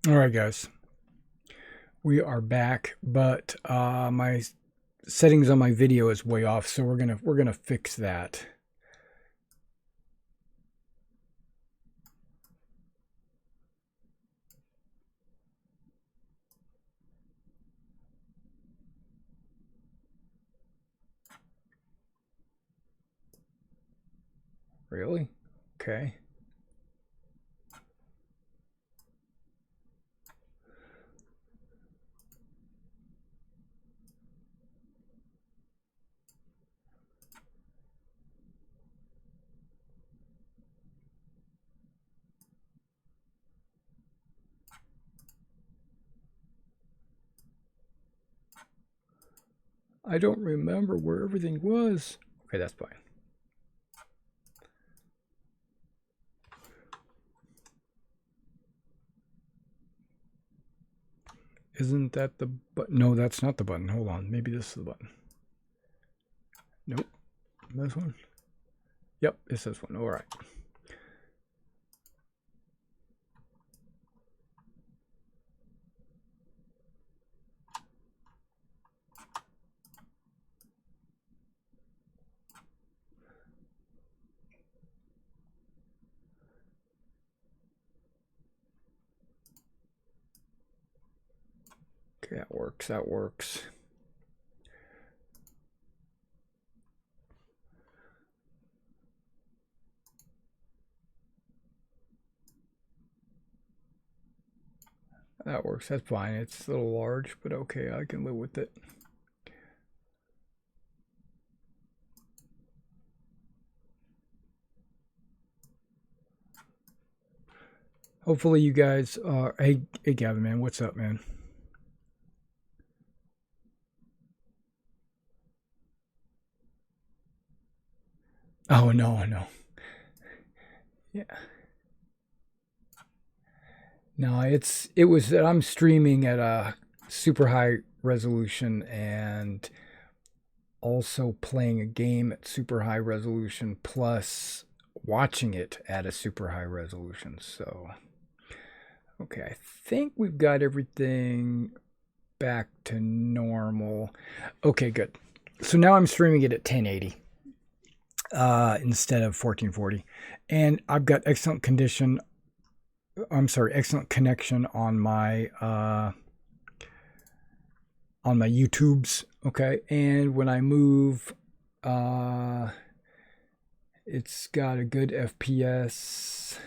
All right, guys, we are back, but my settings on my video is way off, so we're gonna fix that. Really? Okay. I don't remember where everything was. Okay, that's fine. Isn't that the button? No, that's not the button. Hold on. Maybe this is the button. Nope. This one? Yep, it's this one. All right. Okay, that works. That works. That works. That's fine. It's a little large, but okay, I can live with it. Hopefully you guys are... Hey, Gavin, man. What's up, man? Oh, no, no. Yeah. No, it was that I'm streaming at a super high resolution and also playing a game at super high resolution plus watching it at a super high resolution. So, okay, I think we've got everything back to normal. Okay, good. So now I'm streaming it at 1080 instead of 1440, and I've got excellent condition. I'm sorry, excellent connection on my YouTubes. Okay, and when I move, it's got a good FPS.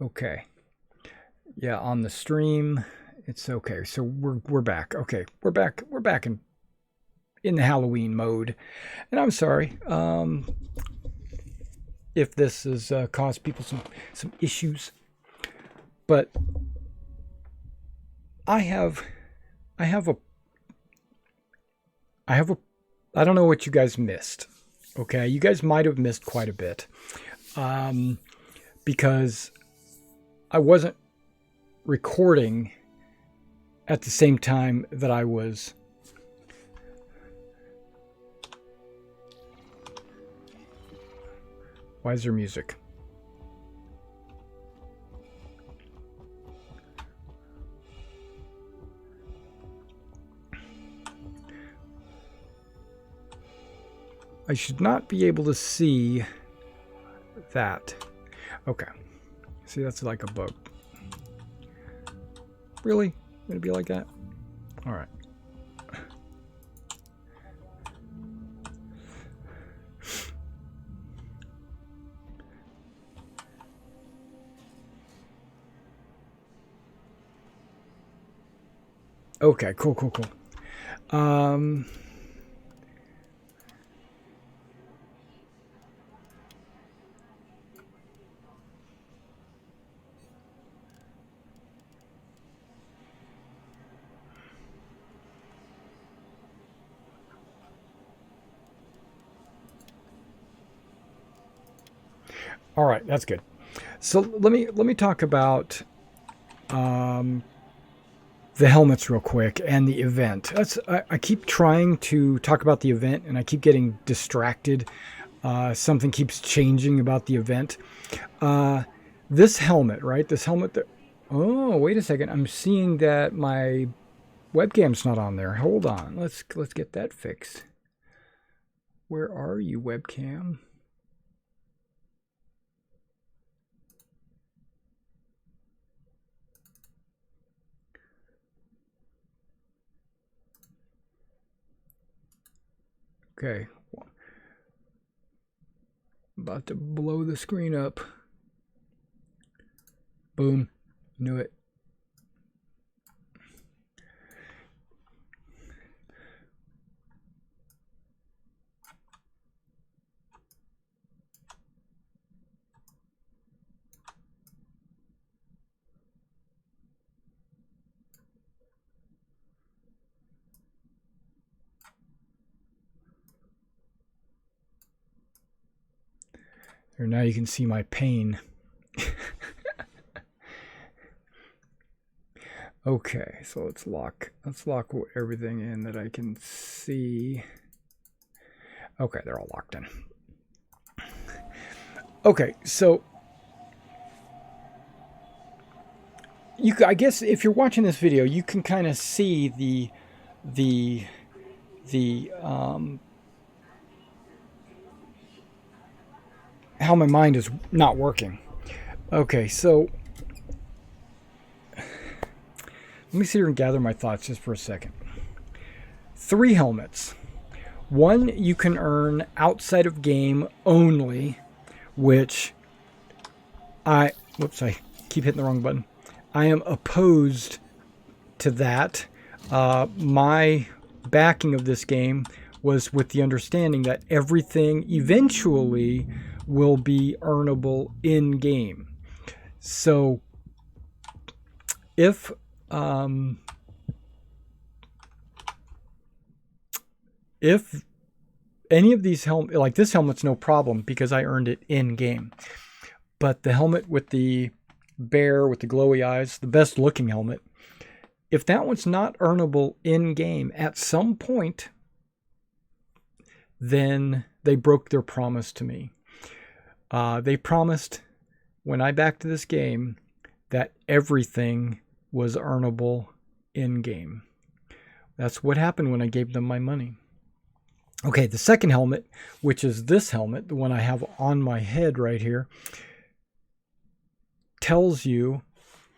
Okay, yeah, on the stream, it's okay. So we're back. Okay, we're back. We're back in the Halloween mode, and I'm sorry if this has caused people some issues. But I have a I don't know what you guys missed. Okay, you guys might have missed quite a bit because I wasn't recording at the same time that I was Why is there music? I should not be able to see that. Okay. See, that's like a bug. Really? Gonna be like that? All right. Okay, cool. All right, that's good. So let me talk about the helmets real quick and the event. I keep trying to talk about the event and I keep getting distracted. Something keeps changing about the event. This helmet, right? This helmet that Oh, wait a second. I'm seeing that my webcam's not on there. Hold on. Let's get that fixed. Where are you, webcam? Okay. About to blow the screen up. Boom. Knew it. Or now you can see my pain. Okay, so let's lock everything in that I can see. Okay, they're all locked in. Okay, so I guess if you're watching this video, you can kind of see how my mind is not working. Okay, so let me sit here and gather my thoughts just for a second. 3 helmets. One you can earn outside of game only, which I keep hitting the wrong button. I am opposed to that. My backing of this game was with the understanding that everything eventually will be earnable in game. So if any of these like this helmet's no problem because I earned it in game, but the helmet with the bear with the glowy eyes, the best looking helmet, if that one's not earnable in game at some point, then they broke their promise to me. They promised when I backed this game that everything was earnable in game. That's what happened when I gave them my money. Okay, the second helmet, which is this helmet, the one I have on my head right here, tells you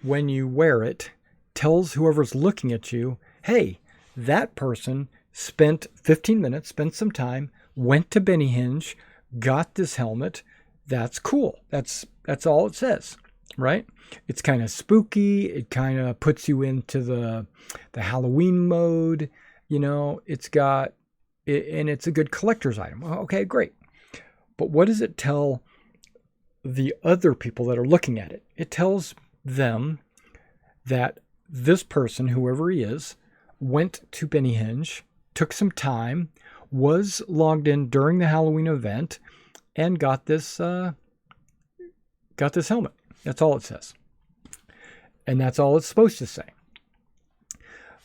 when you wear it, tells whoever's looking at you, hey, that person spent 15 minutes, spent some time, went to Benny Hinge, got this helmet. That's cool. That's all it says, right? It's kind of spooky. It kind of puts you into the Halloween mode. You know, it's got, and it's a good collector's item. Okay, great. But what does it tell the other people that are looking at it? It tells them that this person, whoever he is, went to Benny Hinge, took some time, was logged in during the Halloween event, and got this helmet. That's all it says. And that's all it's supposed to say.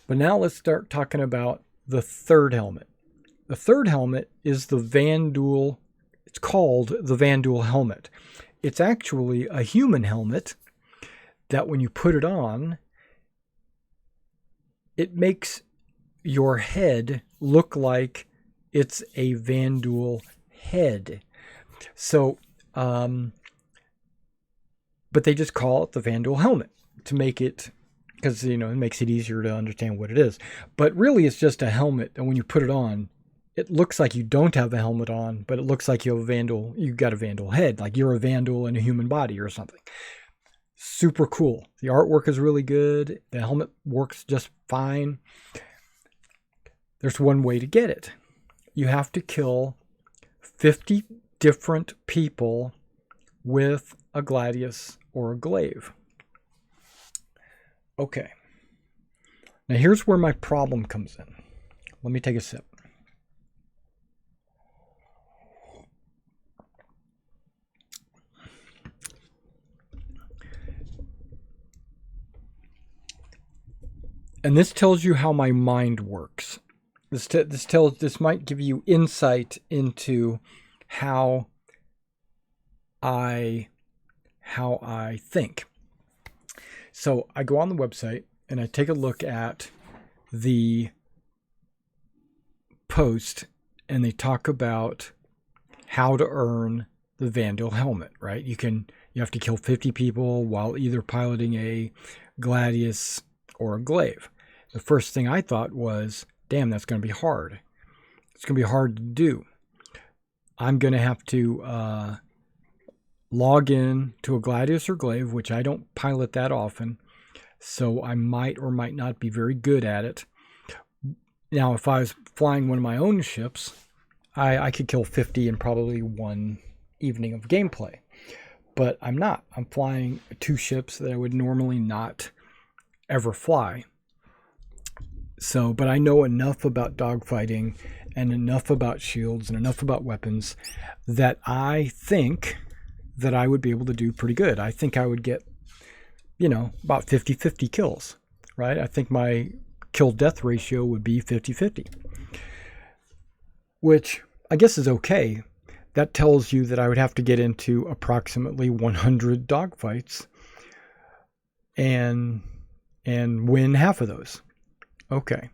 But now let's start talking about the third helmet. The third helmet is the Vanduul. It's called the Vanduul Helmet. It's actually a human helmet that when you put it on, it makes your head look like it's a Vanduul head. So, but they just call it the Vanduul Helmet to make it, because, you know, it makes it easier to understand what it is. But really, it's just a helmet, and when you put it on, it looks like you don't have a helmet on, but it looks like you have you've got a Vanduul head, like you're a Vandal in a human body or something. Super cool. The artwork is really good. The helmet works just fine. There's one way to get it. You have to kill 50 different people with a gladius or a glaive. Okay. Now here's where my problem comes in. Let me take a sip. And this tells you how my mind works. This might give you insight into how I think. So I go on the website and I take a look at the post, and they talk about how to earn the Vanduul Helmet, right? You have to kill 50 people while either piloting a Gladius or a Glaive. The first thing I thought was, damn, that's going to be hard. It's going to be hard to do. I'm going to have to log in to a Gladius or Glaive, which I don't pilot that often, so I might or might not be very good at it. Now, if I was flying one of my own ships, I could kill 50 in probably one evening of gameplay. But I'm not. I'm flying 2 ships that I would normally not ever fly. So, but I know enough about dogfighting and enough about shields and enough about weapons that I think that I would be able to do pretty good. I think I would get, about 50-50 kills, right? I think my kill-death ratio would be 50-50, which I guess is okay. That tells you that I would have to get into approximately 100 dogfights and win half of those. Okay.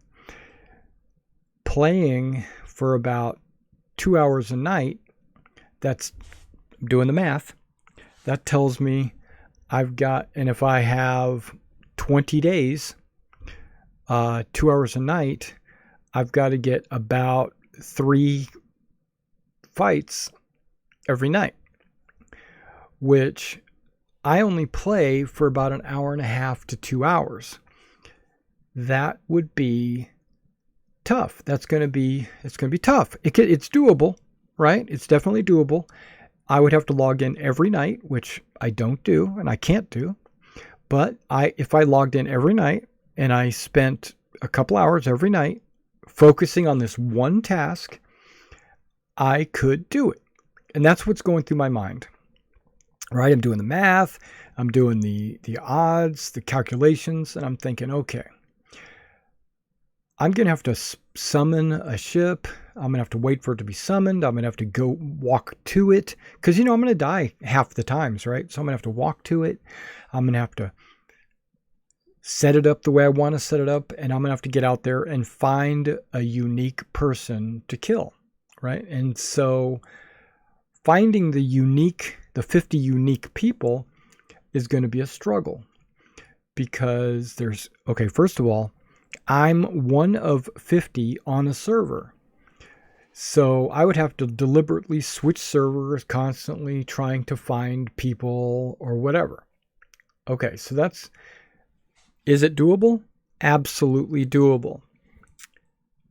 Playing for about 2 hours a night, that's doing the math. That tells me I've got, and if I have 20 days, 2 hours a night, I've got to get about 3 fights every night, which I only play for about an hour and a half to 2 hours. That would be tough. It's going to be tough. It's doable, right? It's definitely doable. I would have to log in every night, which I don't do and I can't do. But if I logged in every night and I spent a couple hours every night focusing on this one task, I could do it. And that's what's going through my mind, right? I'm doing the math, I'm doing the odds, the calculations, and I'm thinking, okay, I'm going to have to summon a ship. I'm going to have to wait for it to be summoned. I'm going to have to go walk to it because, I'm going to die half the times, right? So I'm going to have to walk to it. I'm going to have to set it up the way I want to set it up. And I'm going to have to get out there and find a unique person to kill, right? And so finding the 50 unique people is going to be a struggle because first of all, I'm one of 50 on a server. So I would have to deliberately switch servers constantly trying to find people or whatever. Okay, so is it doable? Absolutely doable.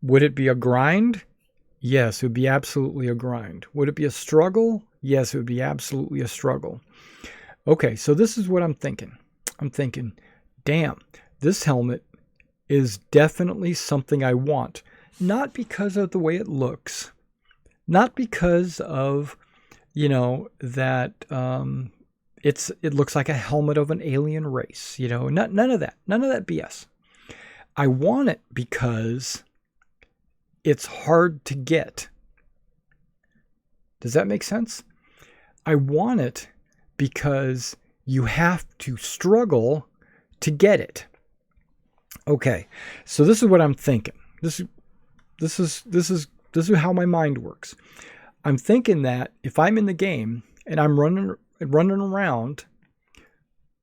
Would it be a grind? Yes, it would be absolutely a grind. Would it be a struggle? Yes, it would be absolutely a struggle. Okay, so this is what I'm thinking. I'm thinking, damn, this helmet is definitely something I want. Not because of the way it looks. Not because of, that it looks like a helmet of an alien race. None of that. None of that BS. I want it because it's hard to get. Does that make sense? I want it because you have to struggle to get it. Okay, so this is what I'm thinking. This is how my mind works. I'm thinking that if I'm in the game and I'm running around,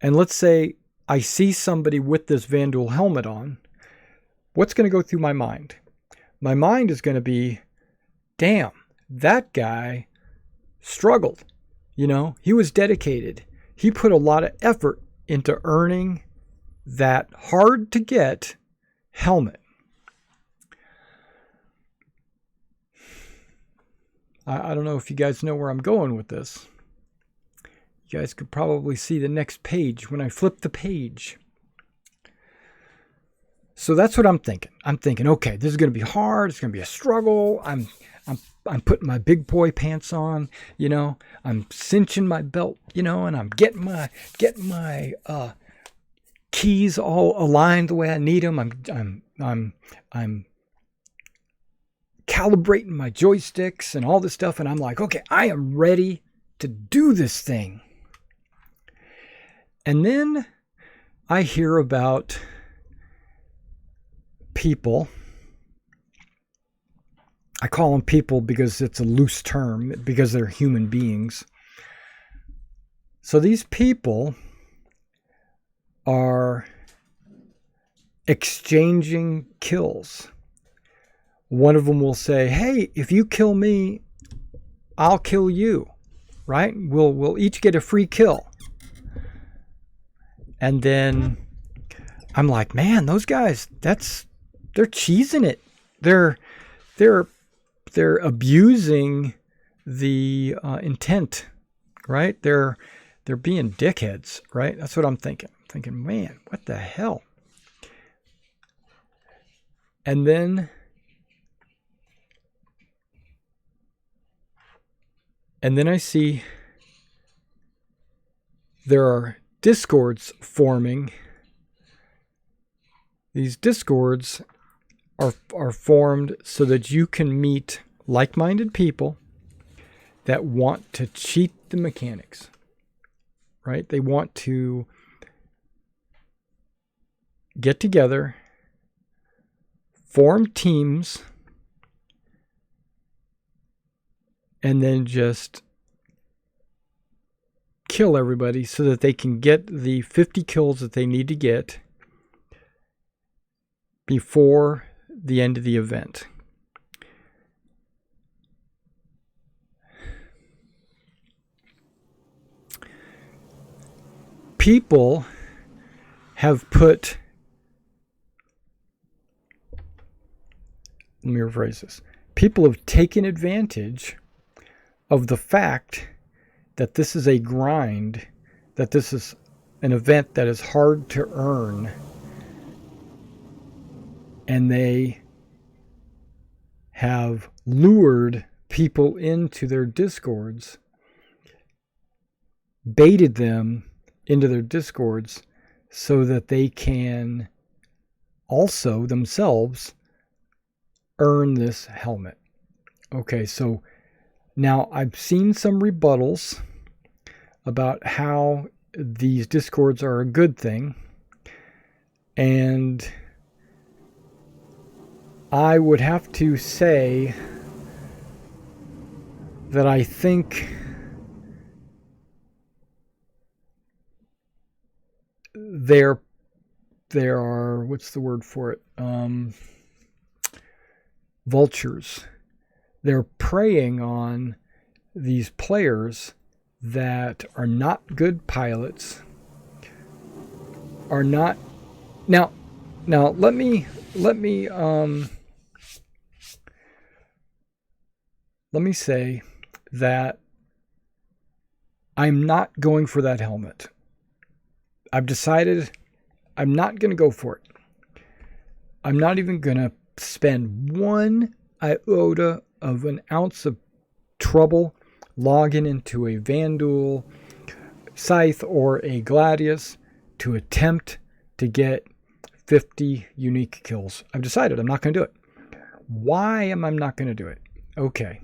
and let's say I see somebody with this Vanduul helmet on, what's going to go through my mind? My mind is going to be, damn, that guy struggled. He was dedicated. He put a lot of effort into earning that hard to get helmet. I don't know if you guys know where I'm going with this. You guys could probably see the next page when I flip the page. So that's what I'm thinking. I'm thinking, okay, this is going to be hard. It's going to be a struggle. I'm putting my big boy pants on, I'm cinching my belt, and I'm getting my keys all aligned the way I need them. I'm calibrating my joysticks and all this stuff, and I'm like, okay, I am ready to do this thing. And then I hear about people. I call them people because it's a loose term, because they're human beings. So these people are exchanging kills. One of them will say, hey, if you kill me, I'll kill you, right? We'll each get a free kill. And then I'm like, man, those guys, they're cheesing it. They're abusing the intent, right? They're being dickheads, right? That's what I'm thinking. I'm thinking, man, what the hell? And then I see there are discords forming. These discords are formed so that you can meet like-minded people that want to cheat the mechanics, right? They want to get together, form teams, and then just kill everybody so that they can get the 50 kills that they need to get before the end of the event. People have put, let me rephrase this. People have taken advantage of the fact that this is a grind, that this is an event that is hard to earn, and they have lured people into their discords, baited them into their discords so that they can also themselves earn this helmet. Okay, so now I've seen some rebuttals about how these discords are a good thing, and I would have to say that I think there are, what's the word for it? Vultures. They're preying on these players that are not good pilots, are not. Now let me say that I'm not going for that helmet. I've decided I'm not going to go for it. I'm not even going to spend one iota of an ounce of trouble logging into a Vanduul Scythe or a Gladius to attempt to get 50 unique kills. I've decided I'm not going to do it. Why am I not going to do it? Okay.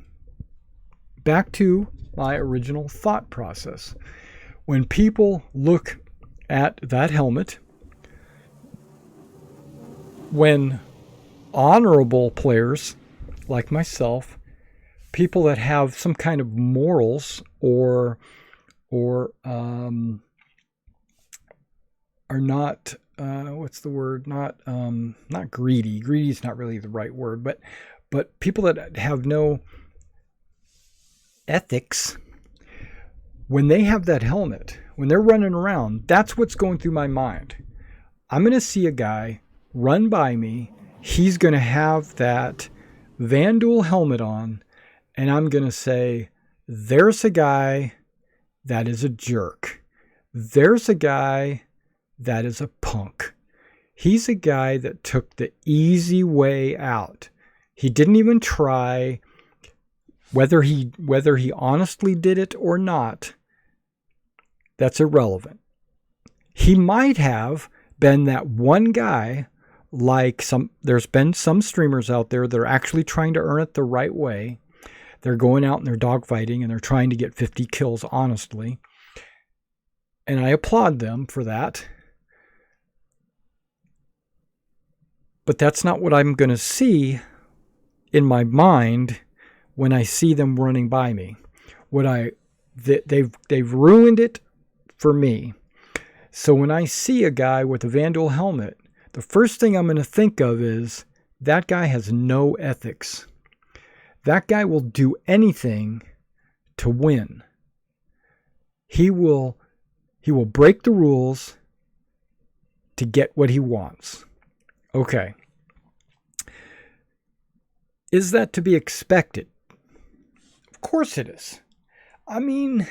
Back to my original thought process. When people look at that helmet, when honorable players like myself, people that have some kind of morals or are not what's the word? Not greedy. Greedy is not really the right word, but people that have no ethics, when they have that helmet, when they're running around, that's what's going through my mind. I'm going to see a guy run by me. He's going to have that Vanduul helmet on, and I'm going to say, there's a guy that is a jerk. There's a guy that is a punk. He's a guy that took the easy way out. He didn't even try. Whether he honestly did it or not, that's irrelevant. He might have been that one guy, like there's been some streamers out there that are actually trying to earn it the right way. They're going out and they're dogfighting and they're trying to get 50 kills honestly. And I applaud them for that. But that's not what I'm going to see in my mind when I see them running by me. They've ruined it for me. So when I see a guy with a Vanduul helmet, the first thing I'm going to think of is that guy has no ethics. That guy will do anything to win. He will break the rules to get what he wants. Okay. Is that to be expected? Of course it is. I mean,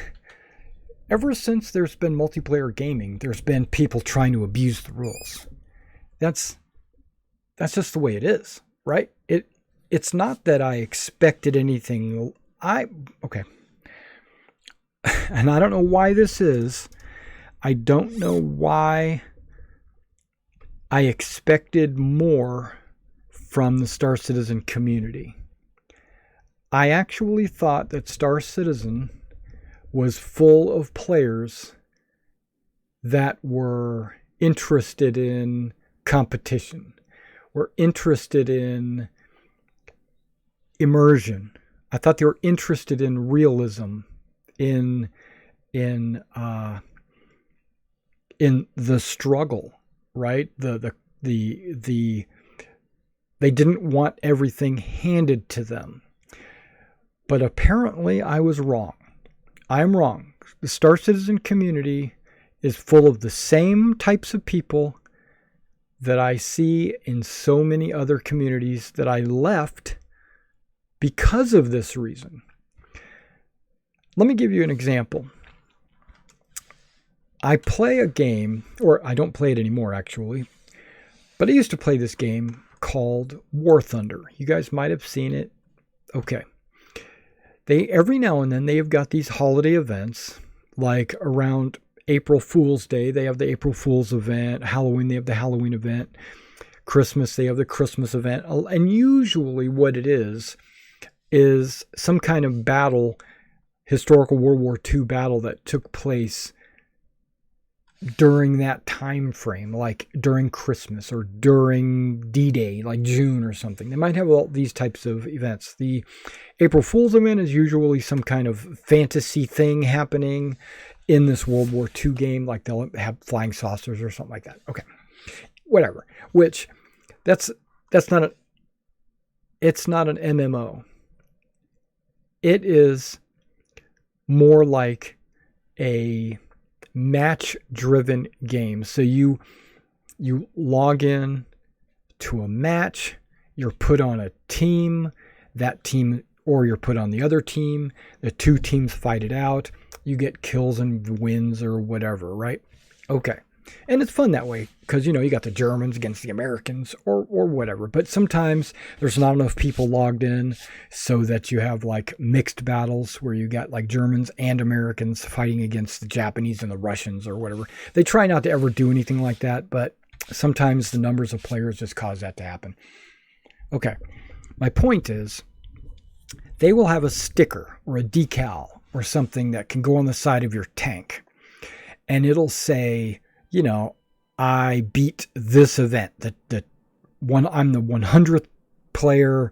ever since there's been multiplayer gaming, there's been people trying to abuse the rules. That's just the way it is, right? It's not that I expected anything. Okay. And I don't know why this is. I don't know why I expected more from the Star Citizen community. I actually thought that Star Citizen was full of players that were interested in competition, were interested in immersion. I thought they were interested in realism, in the struggle, right? They didn't want everything handed to them. But apparently I was wrong. I'm wrong. The Star Citizen community is full of the same types of people that I see in so many other communities that I left because of this reason. Let me give you an example. I play a game, or I don't play it anymore actually, but I used to play this game called War Thunder. You guys might have seen it. Okay. Every now and then they have got these holiday events, like around April Fool's Day, they have the April Fool's event. Halloween, they have the Halloween event. Christmas, they have the Christmas event. And usually what it is some kind of battle, historical World War II battle that took place during that time frame, like during Christmas or during D-Day, like June or something. They might have all these types of events. The April Fool's event is usually some kind of fantasy thing happening in this World War II game, like they'll have flying saucers or something like that. Okay, whatever. Which it's not an MMO. It is more like a match-driven game. So you log in to a match, you're put on a team, that team, or you're put on the other team, the two teams fight it out, you get kills and wins or whatever, right? Okay. And it's fun that way because, you got the Germans against the Americans or whatever. But sometimes there's not enough people logged in so that you have like mixed battles where you got like Germans and Americans fighting against the Japanese and the Russians or whatever. They try not to ever do anything like that, but sometimes the numbers of players just cause that to happen. Okay. My point is they will have a sticker or a decal or something that can go on the side of your tank. And it'll say, I beat this event. I'm the 100th player,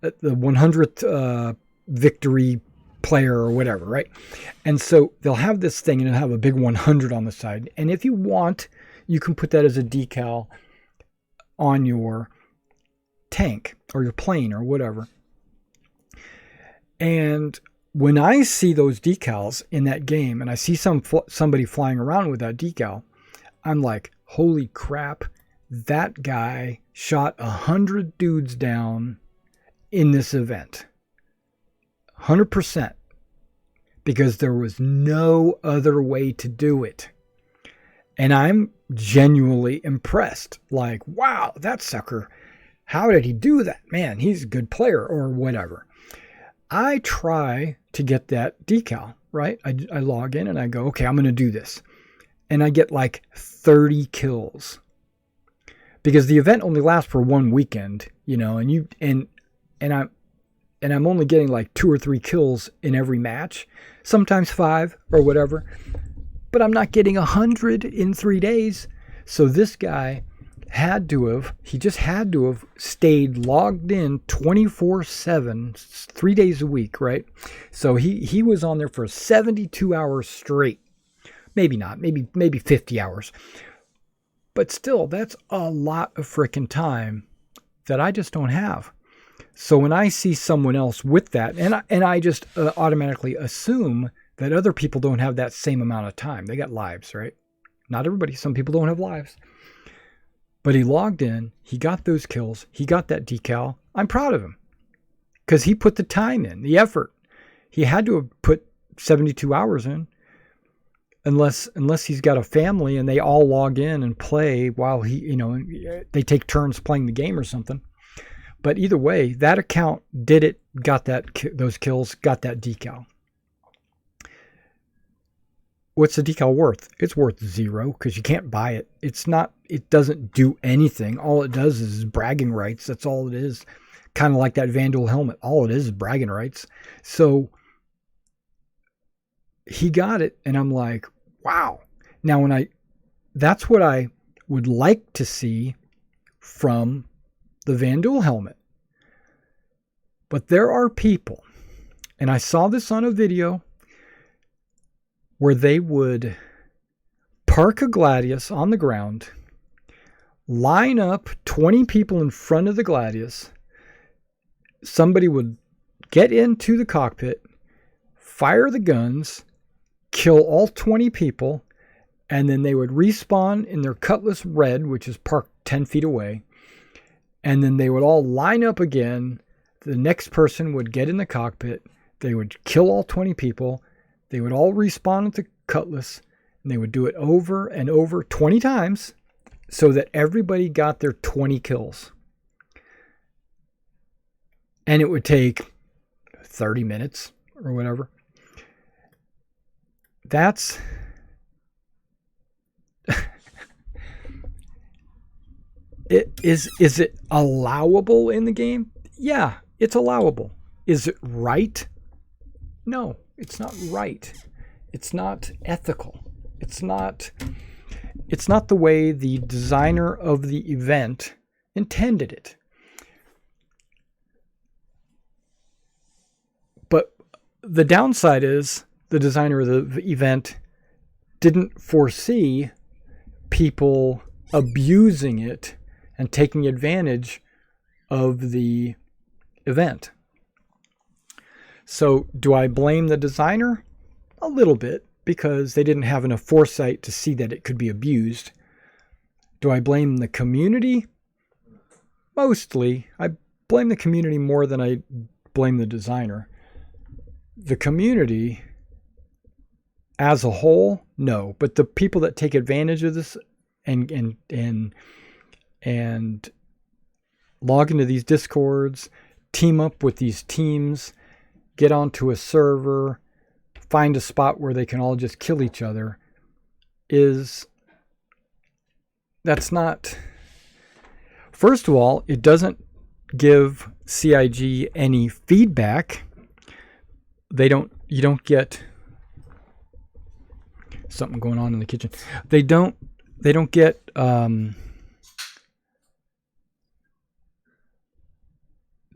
the 100th victory player or whatever, right? And so they'll have this thing and it'll have a big 100 on the side. And if you want, you can put that as a decal on your tank or your plane or whatever. And when I see those decals in that game and I see somebody flying around with that decal, I'm like, holy crap, that guy shot 100 dudes down in this event. 100%. Because there was no other way to do it. And I'm genuinely impressed. Like, wow, that sucker, how did he do that? Man, he's a good player or whatever. I try to get that decal, right? I log in and I go, okay, I'm going to do this. And I get like 30 kills because the event only lasts for one weekend, and I'm only getting like 2 or 3 kills in every match, sometimes 5 or whatever, but I'm not getting 100 in 3 days. So this guy he just had to have stayed logged in 24/7, 3 days a week, right? So he was on there for 72 hours straight. Maybe not, maybe 50 hours. But still, that's a lot of freaking time that I just don't have. So when I see someone else with that, and I just automatically assume that other people don't have that same amount of time. They got lives, right? Not everybody. Some people don't have lives. But he logged in. He got those kills. He got that decal. I'm proud of him because he put the time in, the effort. He had to have put 72 hours in, unless he's got a family and they all log in and play while they take turns playing the game or something. But either way, that account did it, got those kills, got that decal. What's the decal worth? It's worth 0 because you can't buy it. It doesn't do anything. All it does is bragging rights. That's all it is. Kind of like that Vanduul Helmet. All it is bragging rights. So he got it, and I'm like, wow. Now, that's what I would like to see from the Vanduul Helmet. But there are people, and I saw this on a video, where they would park a Gladius on the ground, line up 20 people in front of the Gladius. Somebody would get into the cockpit, fire the guns, kill all 20 people, and then they would respawn in their Cutlass Red, which is parked 10 feet away. And then they would all line up again. The next person would get in the cockpit. They would kill all 20 people. They would all respawn at the Cutlass, and they would do it over and over 20 times so that everybody got their 20 kills. And it would take 30 minutes or whatever. That's... Is it allowable in the game? Yeah, it's allowable. Is it right? No. It's not right. It's not ethical. It's not the way the designer of the event intended it. But the downside is the designer of the event didn't foresee people abusing it and taking advantage of the event. So do I blame the designer? A little bit, because they didn't have enough foresight to see that it could be abused. Do I blame the community? Mostly. I blame the community more than I blame the designer. The community as a whole, no. But the people that take advantage of this and log into these Discords, team up with these teams, get onto a server, find a spot where they can all just kill each other, that's not... First of all, it doesn't give CIG any feedback. You don't get something going on in the kitchen. They don't get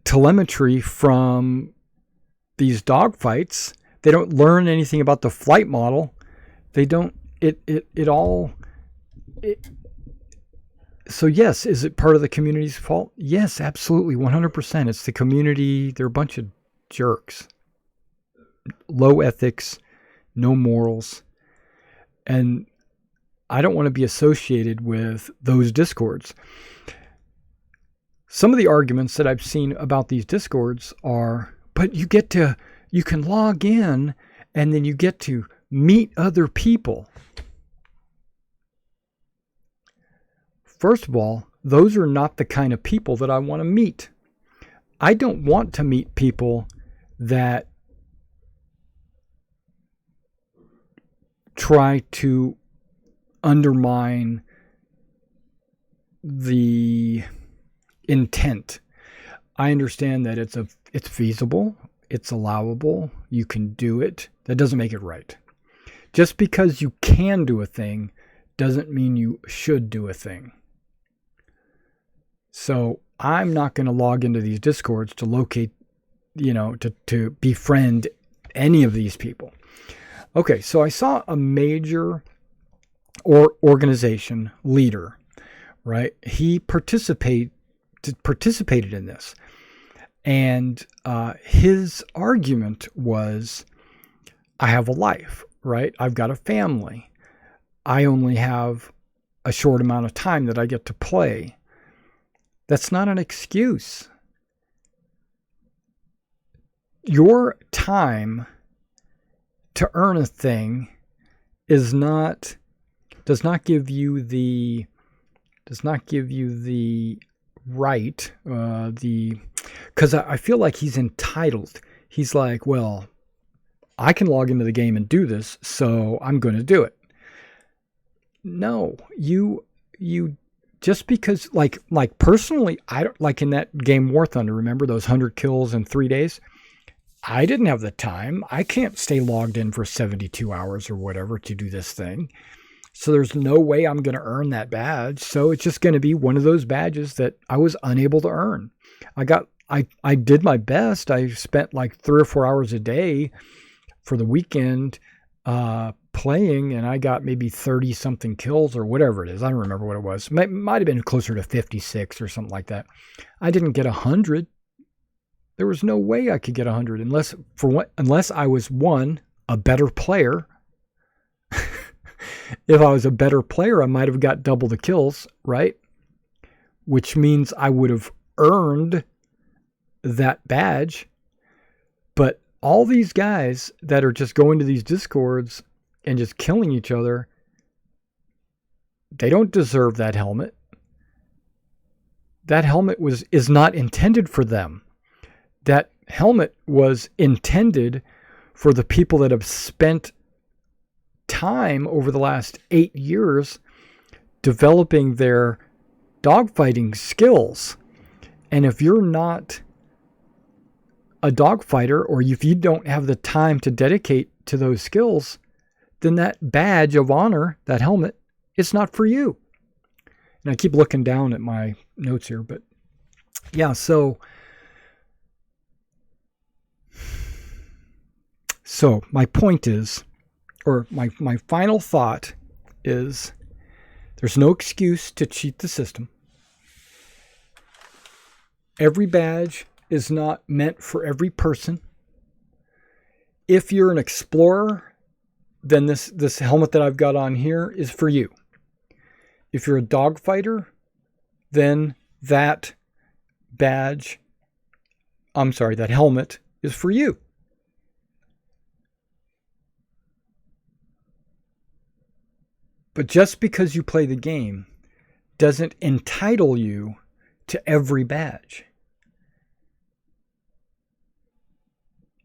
telemetry from these dogfights. They don't learn anything about the flight model. They don't, so yes, is it part of the community's fault? Yes, absolutely, 100%. It's the community. They're a bunch of jerks. Low ethics, no morals. And I don't want to be associated with those Discords. Some of the arguments that I've seen about these Discords are, but you can log in and then you get to meet other people. First of all, those are not the kind of people that I want to meet. I don't want to meet people that try to undermine the intent. I understand that it's feasible, it's allowable, you can do it. That doesn't make it right. Just because you can do a thing doesn't mean you should do a thing. So I'm not going to log into these Discords to locate, to befriend any of these people. Okay, so I saw a major organization leader, right? He participated in this. And his argument was, I have a life, right? I've got a family. I only have a short amount of time that I get to play. That's not an excuse. Your time to earn a thing does not give you the right, because I feel like he's entitled. He's like, well, I can log into the game and do this, so I'm going to do it. No, you just because, like personally, I don't, like in that game War Thunder, remember those 100 kills in 3 days? I didn't have the time. I can't stay logged in for 72 hours or whatever to do this thing. So there's no way I'm going to earn that badge. So it's just going to be one of those badges that I was unable to earn. I did my best. I spent like 3 or 4 hours a day for the weekend playing, and I got maybe 30 something kills or whatever it is. I don't remember what it was. Might have been closer to 56 or something like that. I didn't get 100. There was no way I could get 100 unless I was, one, a better player. If I was a better player, I might have got double the kills, right? Which means I would have earned that badge. But all these guys that are just going to these Discords and just killing each other, they don't deserve that helmet. That helmet is not intended for them. That helmet was intended for the people that have spent time over the last 8 years developing their dogfighting skills. And if you're not a dogfighter, or if you don't have the time to dedicate to those skills, then that badge of honor, that helmet, is not for you. And I keep looking down at my notes here, but yeah, so my point is, or my final thought is, there's no excuse to cheat the system. Every badge is not meant for every person. If you're an explorer, then this helmet that I've got on here is for you. If you're a dogfighter, then that helmet is for you. But just because you play the game doesn't entitle you to every badge.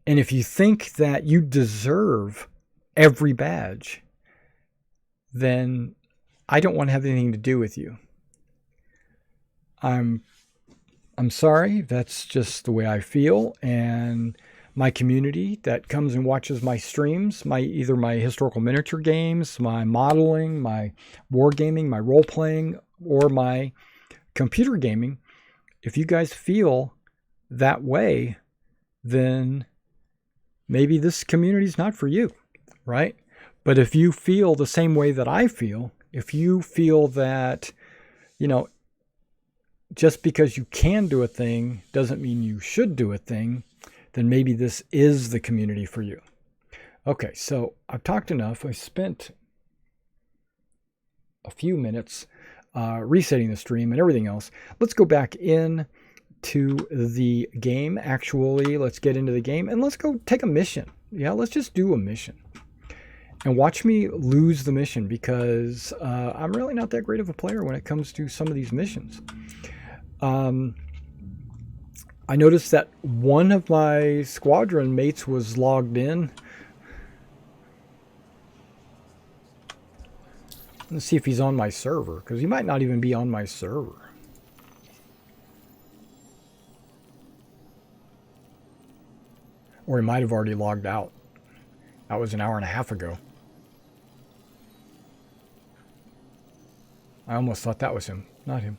And if you think that you deserve every badge, then I don't want to have anything to do with you. I'm sorry, that's just the way I feel. And my community that comes and watches my streams, either my historical miniature games, my modeling, my wargaming, my role-playing, or my computer gaming, if you guys feel that way, then maybe this community is not for you, right? But if you feel the same way that I feel, if you feel that, just because you can do a thing doesn't mean you should do a thing, then maybe this is the community for you. Okay, so I've talked enough. I spent a few minutes resetting the stream and everything else. Let's go back in to the game. Actually, let's get into the game and let's go take a mission. Yeah, let's just do a mission. And watch me lose the mission, because I'm really not that great of a player when it comes to some of these missions. I noticed that one of my squadron mates was logged in. Let's see if he's on my server, because he might not even be on my server. Or he might have already logged out. That was an hour and a half ago. I almost thought that was him, not him.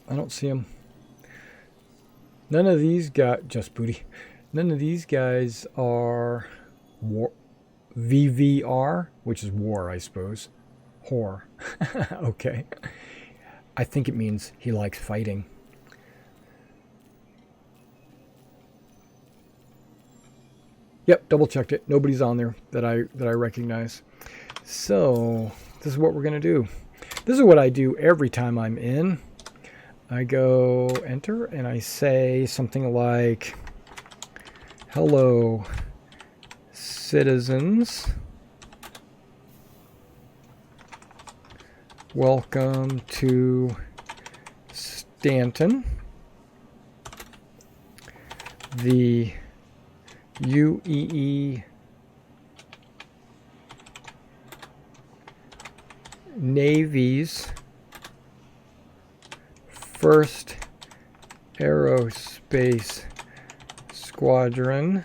I don't see them. None of these guys, just booty. None of these guys are war, VVR, which is war, I suppose. Whore. Okay. I think it means he likes fighting. Yep, double checked it. Nobody's on there that I recognize. So this is what we're gonna do. This is what I do every time I'm in. I go enter and I say something like, "Hello, citizens. Welcome to Stanton. The UEE Navy's first aerospace squadron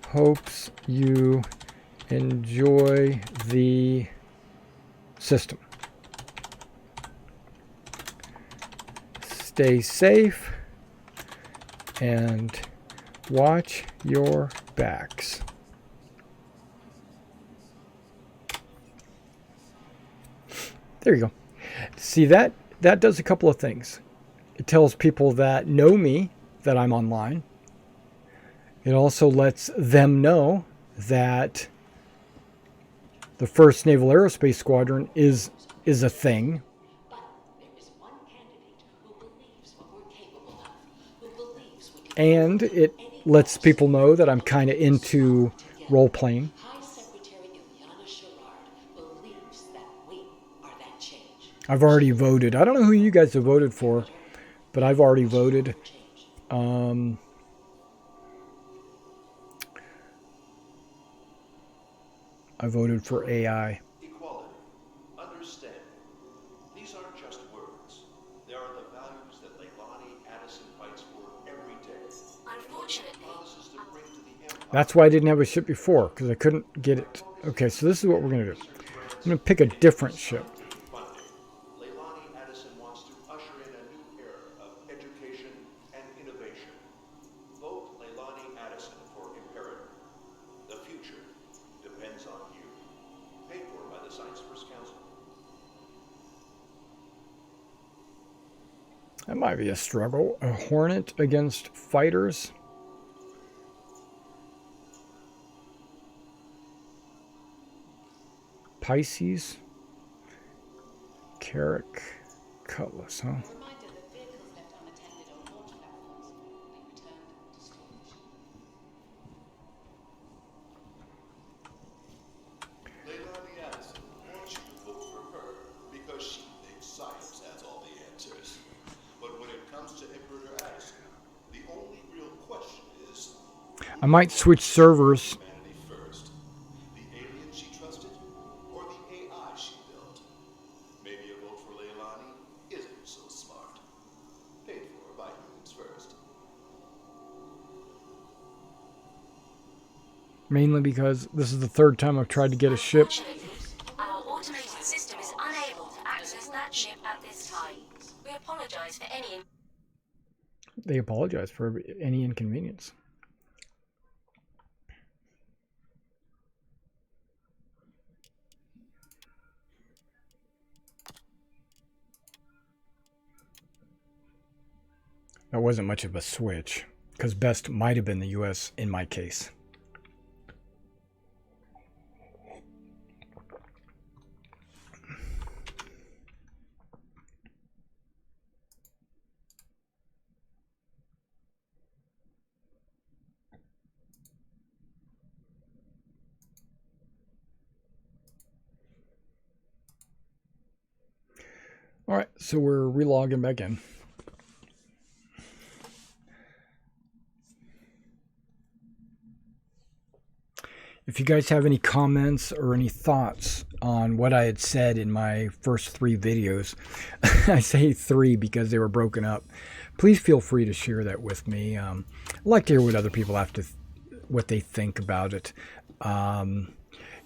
hopes you enjoy the system. Stay safe and watch your backs." There you go. See, that does a couple of things. It tells people that know me that I'm online. It also lets them know that the 1st Naval Aerospace Squadron is a thing. And it lets people know that I'm kind of into role-playing. I've already voted. I don't know who you guys have voted for, but I've already voted. I voted for AI. Equality. Understand. These aren't just words. They are the values that Leilani Addison fights for every day. Unfortunately. That's why I didn't have a ship before, because I couldn't get it. Okay, so this is what we're going to do. I'm going to pick a different ship. Leilani Addison wants to usher in a new era of education and innovation. Vote Leilani Addison for Imperator. The future depends on you. Paid for by the Science First Council. That might be a struggle. A Hornet against fighters. Pisces. Carrick. Cutlass, huh? Leilani Addison wants you to vote for her because she thinks science has all the answers. But when it comes to Imperator Addison, the only real question is, I might switch servers. humanity first? The aliens she trusted, or the AI she built? Maybe a vote for Leilani isn't so smart. Paid for by humans first. Mainly because this is the 3rd time I've tried to get a ship. Our automated system is unable to access that ship at this time. We apologize for any... They apologize for any inconvenience. That wasn't much of a switch, because best might have been the US in my case. All right, so we're relogging back in. If you guys have any comments or any thoughts on what I had said in my first 3 videos, I say 3 because they were broken up, please feel free to share that with me. I'd like to hear what other people have to, what they think about it.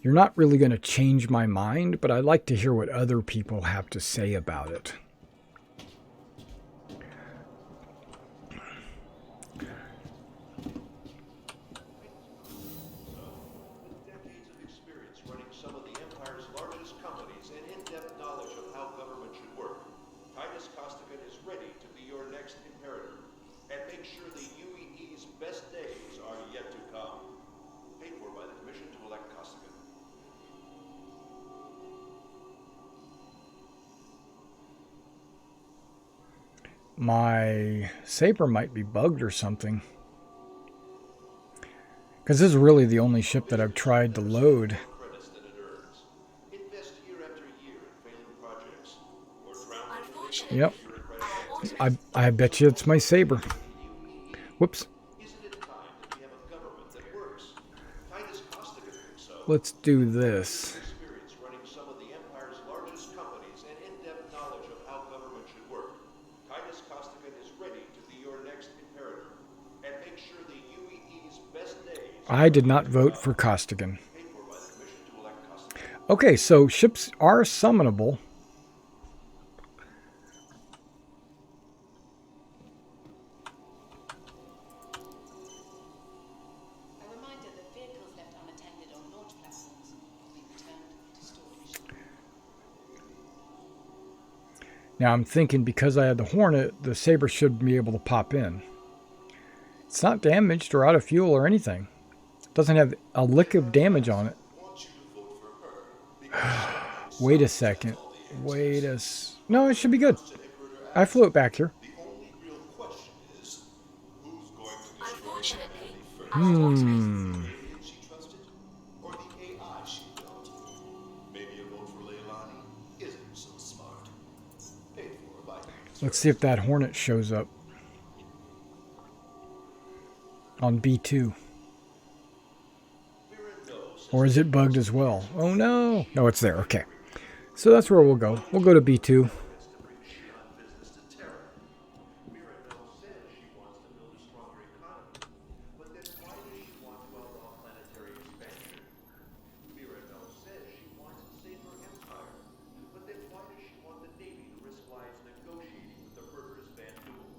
You're not really going to change my mind, but I'd like to hear what other people have to say about it. With decades of experience running some of the Empire's largest companies and in-depth knowledge of how government should work, Titus Costigan is ready to be your next Imperator. And make sure the UEE's best days are yet to come. Paid for by the Commission to elect Costigan. My saber might be bugged or something. Because this is really the only ship that I've tried to load. Credits that it earns. Invest year after year in failing projects. Or drown in Unfortunately, Yep. our automated I bet you it's my saber. Whoops. Isn't it time that we have a government that works? Titus Costigan thinks so. Let's do this. Experience running some of the Empire's largest companies and in-depth knowledge of how government should work. Titus Costigan is ready to be your next Imperator. And make sure the UEE's best days I did not vote for Costigan. paid for by the Commission to elect Costigan. Okay, so ships are summonable. A reminder that vehicles left unattended on launch platforms will be returned to storage. Now I'm thinking because I had the Hornet, the saber should be able to pop in. It's not damaged or out of fuel or anything. It doesn't have a lick of damage on it. Wait a second. No, it should be good. I flew it back here. The only real question is, who's going to Unfortunately, our automated she trusted, or the AI she built? Maybe a vote for Leilani isn't so smart. Paid for by Let's see if that Hornet shows up on B2. Or is it bugged as well? Oh no. No, it's there. Okay. So that's where we'll go. We'll go to B2. business to terror. Mirabelle says she wants to build a stronger economy, but then why does she want to outlaw planetary expansion? Mirabelle says she wants a safer empire, but then why does she want the Navy to risk lives negotiating with the murderous Vanduul?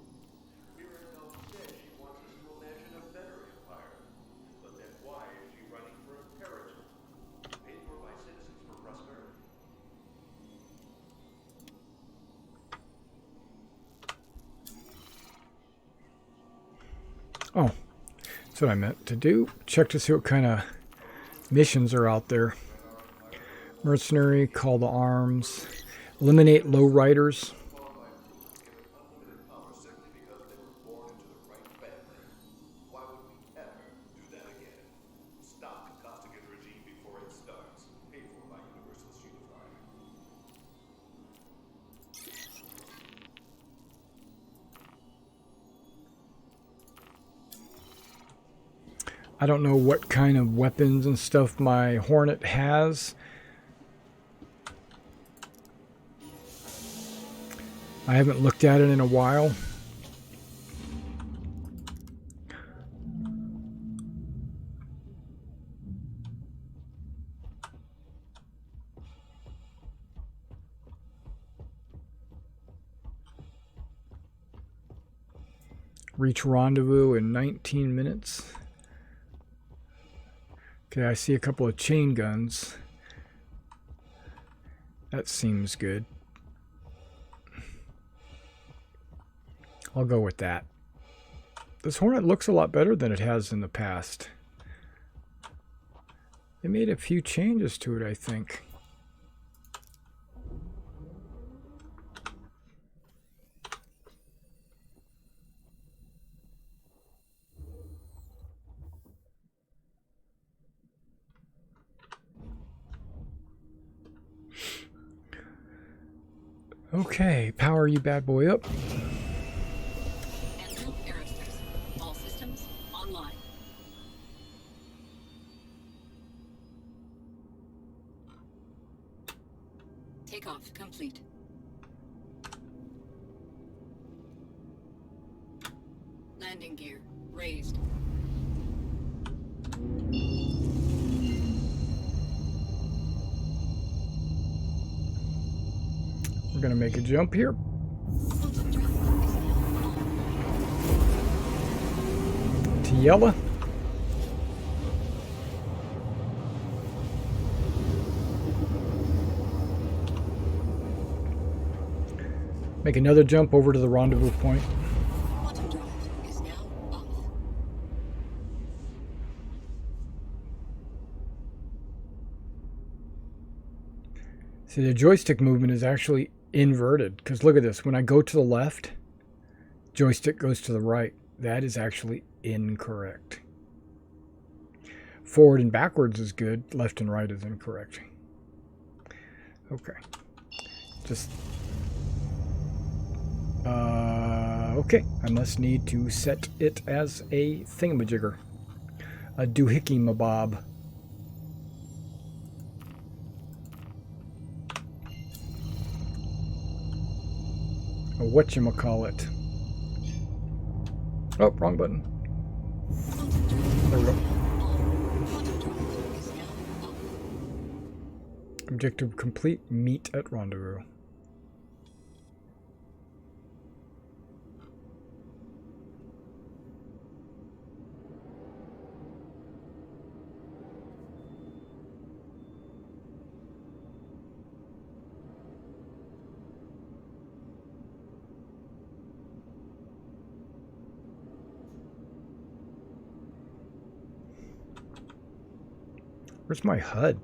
Mirabelle says she wants us to imagine a better empire, but then why is she running for Imperator? Paid for by Citizens for Prosperity. Oh, that's what I meant to do. Check to see what kind of missions are out there. Mercenary, call to arms, eliminate lowriders. Unlimited power simply because they were born into the right family. Why would we ever do that again? Stop the Costigan regime before it starts. Paid for by Universal Unified. I don't know what kind of weapons and stuff my Hornet has. I haven't looked at it in a while. Reach rendezvous in 19 minutes. Okay, I see a couple of chain guns. That seems good. I'll go with that. This Hornet looks a lot better than it has in the past. They made a few changes to it, I think. Okay, power you bad boy up. Vandal aerospace. All systems online. Takeoff complete. Landing gear raised. We're going to make a jump here. To yellow. Make another jump over to the rendezvous point. See, the joystick movement is actually inverted, because look at this. When I go to the left, joystick goes to the right. That is actually incorrect. Forward and backwards is good. Left and right is incorrect. Okay. Just... okay. I must need to set it as a thingamajigger. A doohickey mabob. A whatchamacallit. Oh, wrong button. There we go. Objective complete. Meet at rendezvous. Where's my HUD?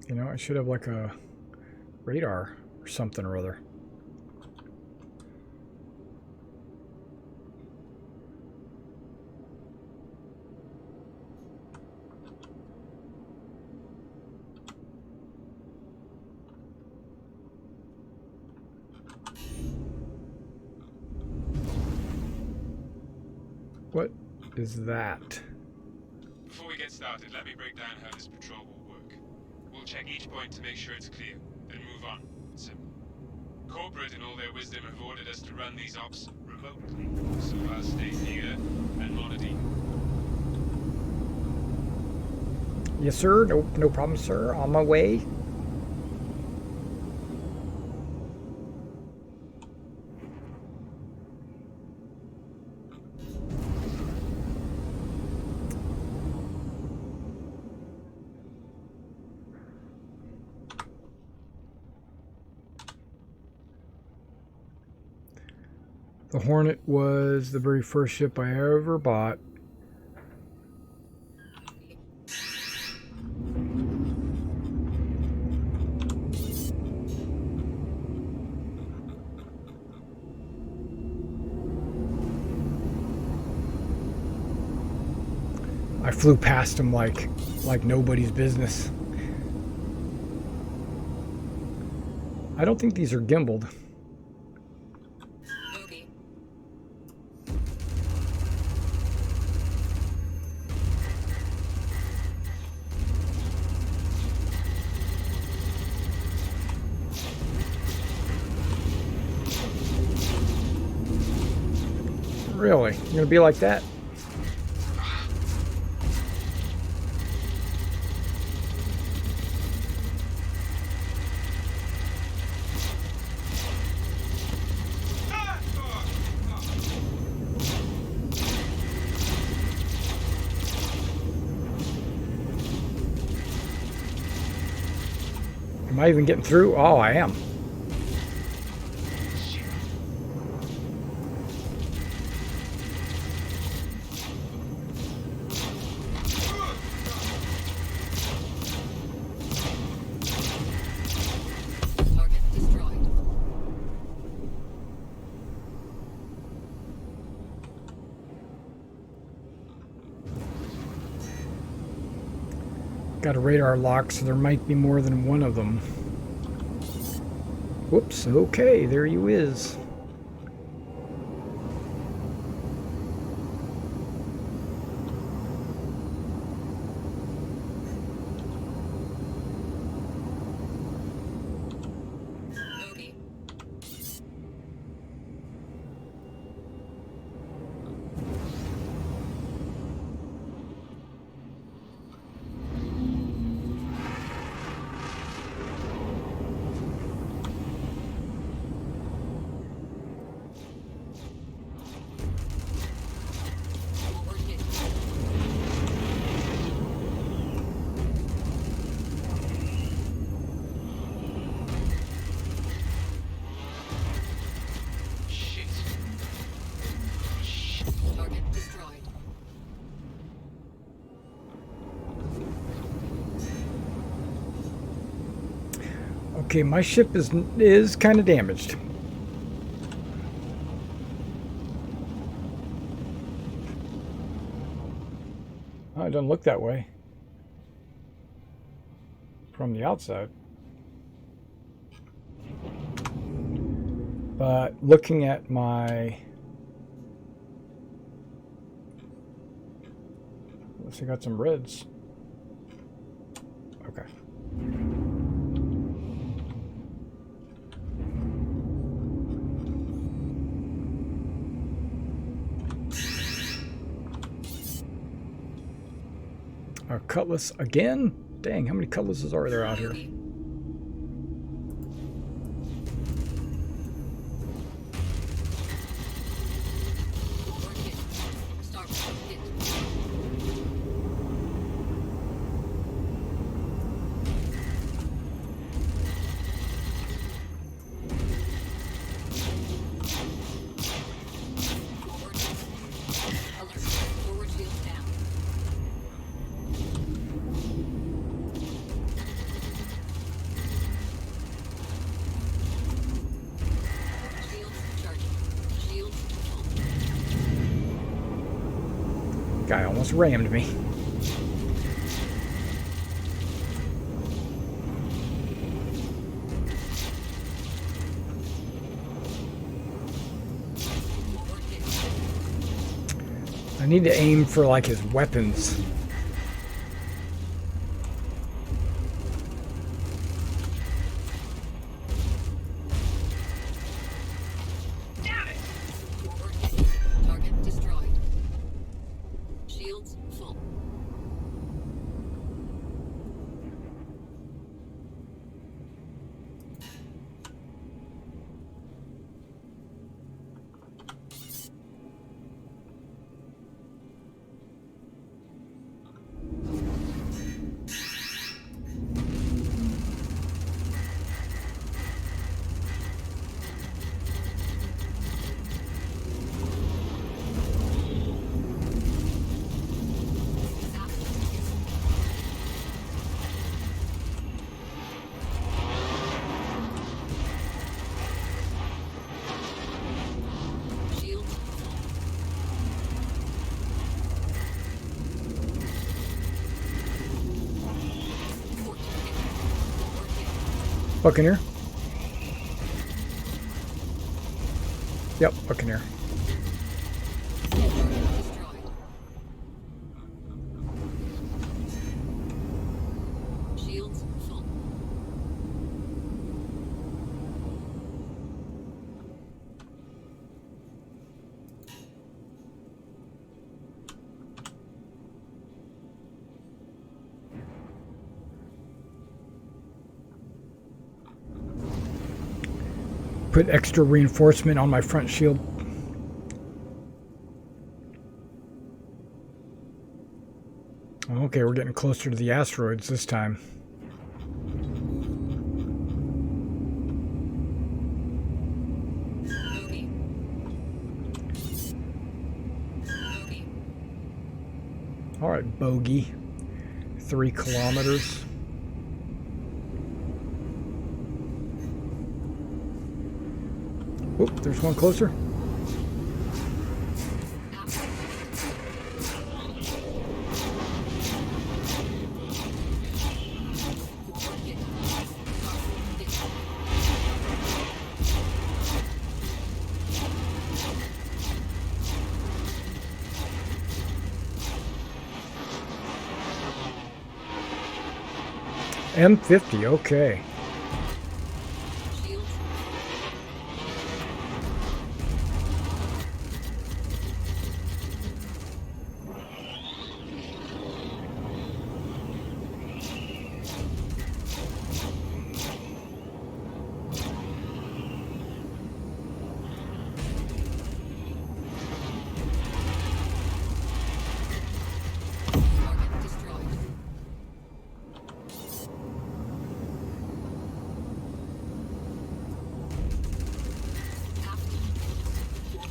You know, I should have like a radar or something or other. What is that? Before we get started, let me break down how this patrol will work. We'll check each point to make sure it's clear, then move on. Simple. Corporate, in all their wisdom, have ordered us to run these ops remotely, so I'll stay here and monitor you. Yes, sir. No problem, sir. On my way. The Hornet was the very first ship I ever bought. I flew past him like nobody's business. I don't think these are gimbaled. Really? You're gonna be like that? Am I even getting through? Oh, I am. Got a radar lock, so there might be more than one of them. Whoops, okay, there you is. Okay, my ship is kind of damaged. Oh, it doesn't look that way from the outside. But looking at my... Unless I got some reds. Okay. Our cutlass again? Dang, how many cutlasses are there out here? Guy almost rammed me. I need to aim for like his weapons. Buccaneer. Yep, Buccaneer. Shields full. Put extra reinforcement on my front shield. Okay, we're getting closer to the asteroids this time. Bogey. Bogey. All right, bogey. 3 kilometers. Oop, there's one closer. M50, okay.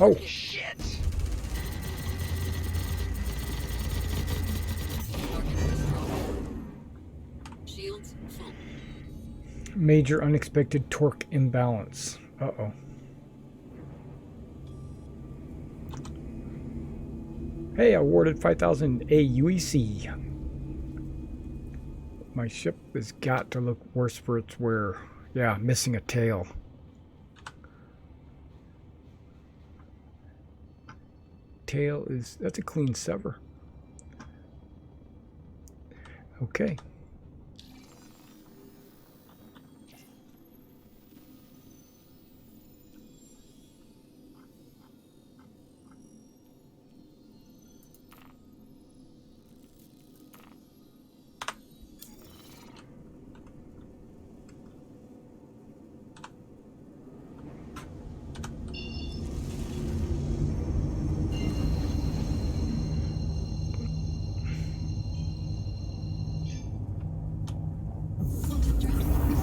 Oh. Shit! Shields full. Major unexpected torque imbalance. Uh-oh. Hey, awarded 5,000 AUEC. My ship has got to look worse for its wear. Yeah, missing a tail. Tail is, that's a clean sever. Okay.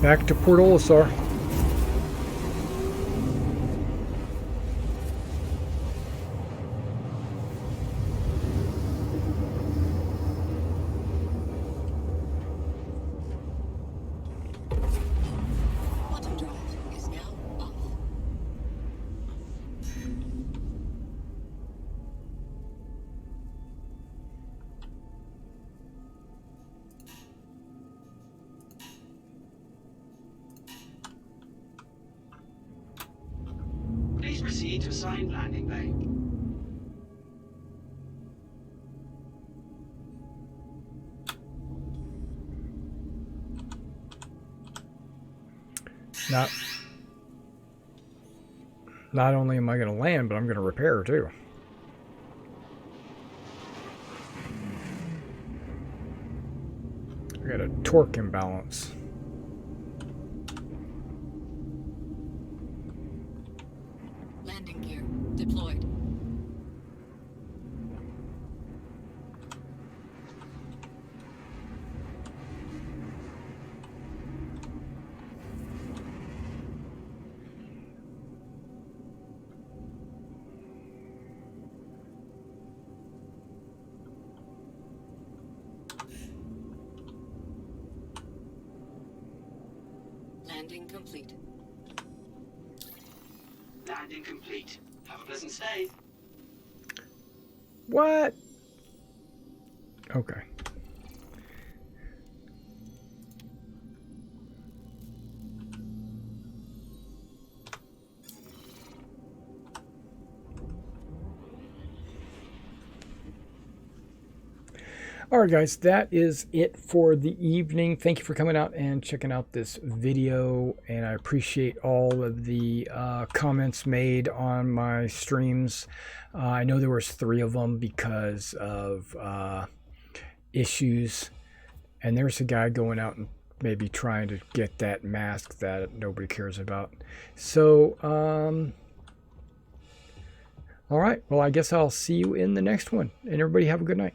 Back to Port Olisar. Quantum drive is now off. Please proceed to assigned landing bay. Not only am I going to land, but I'm going to repair too. I got a torque imbalance. Landing gear deployed. Landing complete. Landing complete. Have a pleasant stay. What? Okay. Alright guys, that is it for the evening. Thank you for coming out and checking out this video, and I appreciate all of the comments made on my streams. I know there was 3 of them because of issues, and there's a guy going out and maybe trying to get that mask that nobody cares about. So, alright, well I guess I'll see you in the next one, and everybody have a good night.